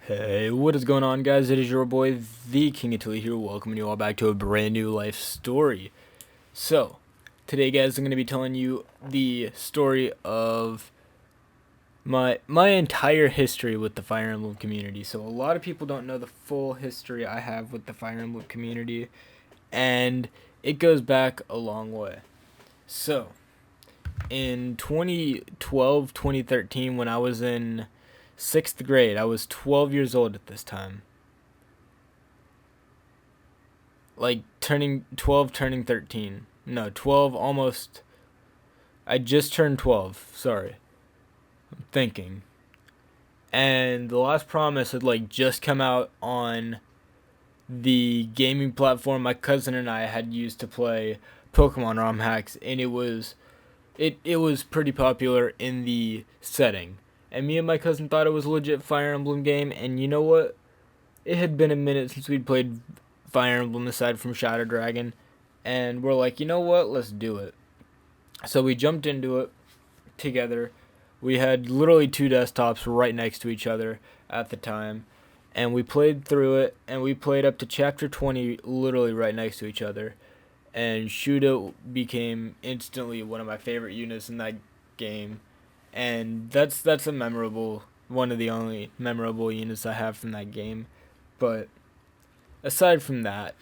Hey, what is going on, guys? It is your boy, the King of Tilly here, welcoming you all back to a brand new life story. So, today, guys, I'm going to be telling you the story of my entire history with the Fire Emblem community. So, a lot of people don't know the full history I have with the Fire Emblem community, and it goes back a long way. So, in 2012, 2013, when I was in 6th grade, I was 12 years old at this time. Like turning 12, turning 13. No, 12 almost. I just turned 12. Sorry. I'm thinking. And The Last Promise had like just come out on the gaming platform my cousin and I had used to play Pokemon ROM hacks, and it was pretty popular in the setting. And me and my cousin thought it was a legit Fire Emblem game, and you know what? It had been a minute since we'd played Fire Emblem aside from Shadow Dragon, and we're like, you know what? Let's do it. So we jumped into it together. We had literally two desktops right next to each other at the time, and we played through it, and we played up to chapter 20 literally right next to each other. And Shuda became instantly one of my favorite units in that game, and that's a memorable one of the only memorable units I have from that game. But aside from that,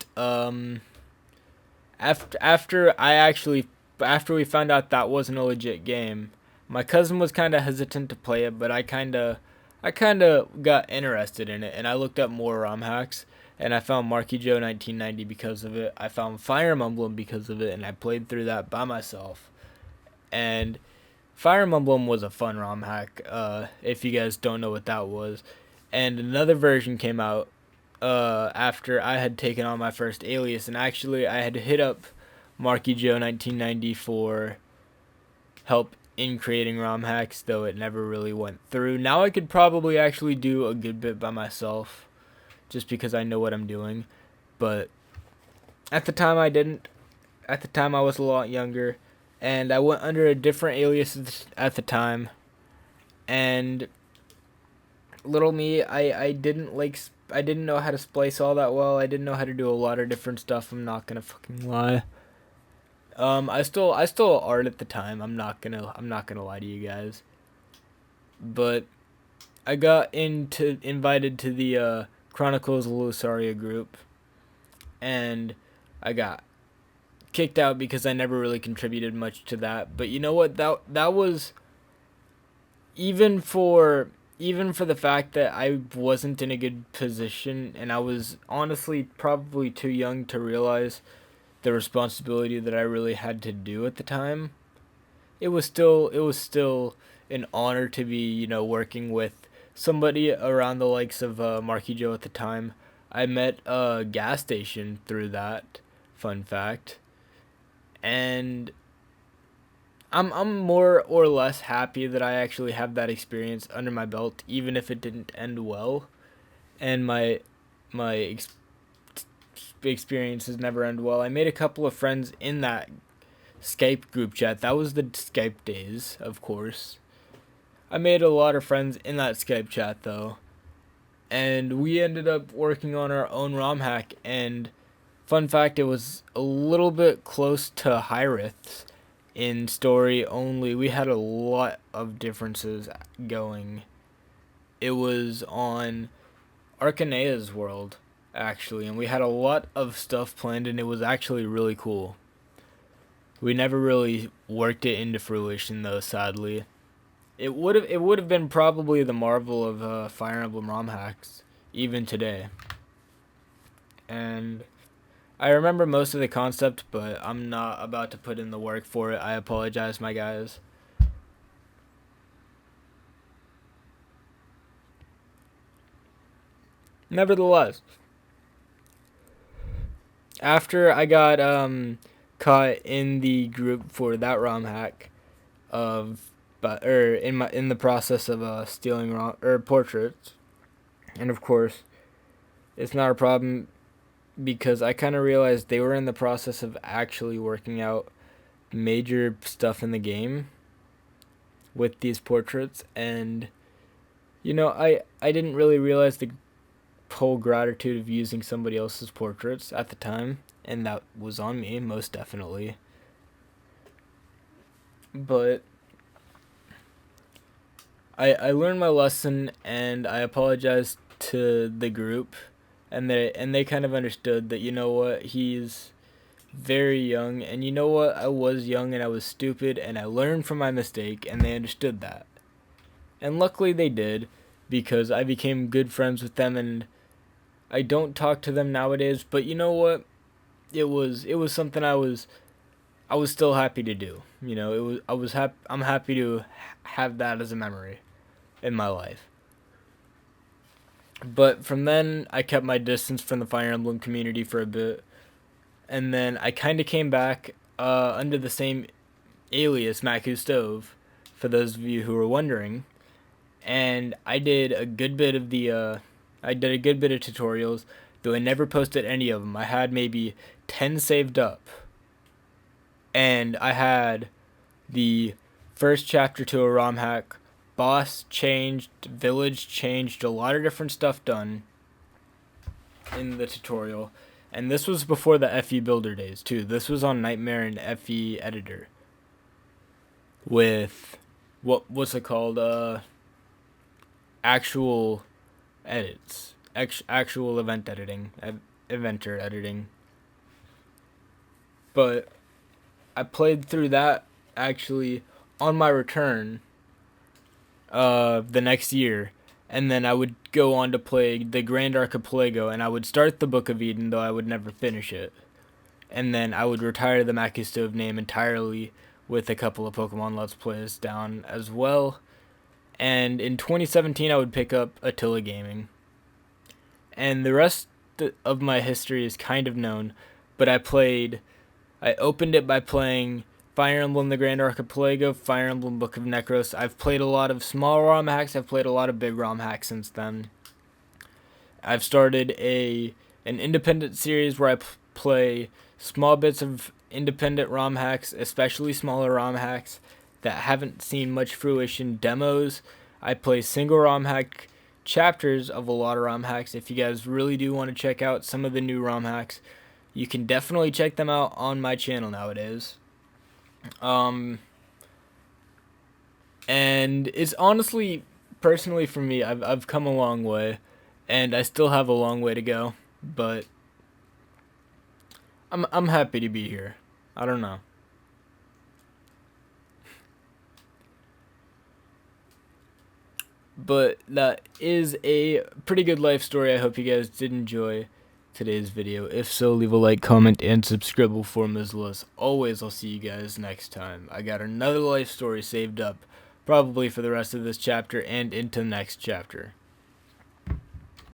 after we found out that wasn't a legit game, my cousin was kind of hesitant to play it, but I kind of got interested in it, and I looked up more ROM hacks, and I found Marky Joe 1990 because of it. I found Fire Emblem because of it, and I played through that by myself. And Fire Emblem was a fun ROM hack. If you guys don't know what that was, and another version came out after I had taken on my first alias, and actually I had hit up Marky Joe 1990 for help in creating ROM hacks, though it never really went through. Now I could probably actually do a good bit by myself, just because I know what I'm doing. But at the time I didn't. At the time I was a lot younger, and I went under a different alias at the time. And little me, I didn't know how to splice all that well. I didn't know how to do a lot of different stuff. I'm not gonna fucking lie. I still art at the time. I'm not gonna lie to you guys. But I got invited to the Chronicles of Lusaria group, and I got kicked out because I never really contributed much to that. But you know what? That was even for the fact that I wasn't in a good position, and I was honestly probably too young to realize the responsibility that I really had to do at the time. It was still an honor to be, working with somebody around the likes of Marky Joe at the time. I met a gas station through that, fun fact. And I'm more or less happy that I actually have that experience under my belt, even if it didn't end well. And my experiences never end well. I made a couple of friends in that Skype group chat. That was the Skype days, of course. I made a lot of friends in that Skype chat though, and we ended up working on our own ROM hack. And fun fact, it was a little bit close to Hyrith's in story only. We had a lot of differences going. It was on Arcanea's world, actually, and we had a lot of stuff planned, and it was actually really cool. We never really worked it into fruition, though. Sadly, it would have been probably the marvel of Fire Emblem ROM hacks even today. And I remember most of the concept, but I'm not about to put in the work for it. I apologize, my guys. Nevertheless, after I got caught in the group for that ROM hack of but or in the process of stealing ROM or portraits, and of course it's not a problem because I kind of realized they were in the process of actually working out major stuff in the game with these portraits, and I didn't really realize the whole gratitude of using somebody else's portraits at the time, and that was on me, most definitely. But I learned my lesson, and I apologized to the group, and they kind of understood that, you know what, he's very young, and you know what, I was young and I was stupid, and I learned from my mistake, and they understood that. And luckily they did, because I became good friends with them, and I don't talk to them nowadays, but you know what? It was something I was still happy to do. I'm happy to have that as a memory in my life. But from then I kept my distance from the Fire Emblem community for a bit, and then I kind of came back under the same alias, Maku Stove, for those of you who were wondering. And I did a good bit of tutorials, though I never posted any of them. I had maybe 10 saved up, and I had the first chapter to a ROM hack, boss changed, village changed, a lot of different stuff done in the tutorial. And this was before the FE Builder days, too. This was on Nightmare and FE Editor with what's it called? Actual edits, actual event editing, eventer editing. But I played through that actually on my return the next year, and then I would go on to play the Grand Archipelago, and I would start the Book of Eden, though I would never finish it. And then I would retire the Maku Stove name entirely with a couple of Pokemon Let's Plays down as well. And in 2017, I would pick up Attila Gaming. And the rest of my history is kind of known, but I opened it by playing Fire Emblem The Grand Archipelago, Fire Emblem Book of Necros. I've played a lot of small ROM hacks, I've played a lot of big ROM hacks since then. I've started an independent series where I play small bits of independent ROM hacks, especially smaller ROM hacks that haven't seen much fruition, demos. I play single ROM hack chapters of a lot of ROM hacks. If you guys really do want to check out some of the new ROM hacks, you can definitely check them out on my channel nowadays. And it's honestly, personally for me, I've come a long way, and I still have a long way to go, but I'm happy to be here. I don't know. But that is a pretty good life story. I hope you guys did enjoy today's video. If so, leave a like, comment, and subscribe for me. As always, I'll see you guys next time. I got another life story saved up, probably for the rest of this chapter and into the next chapter.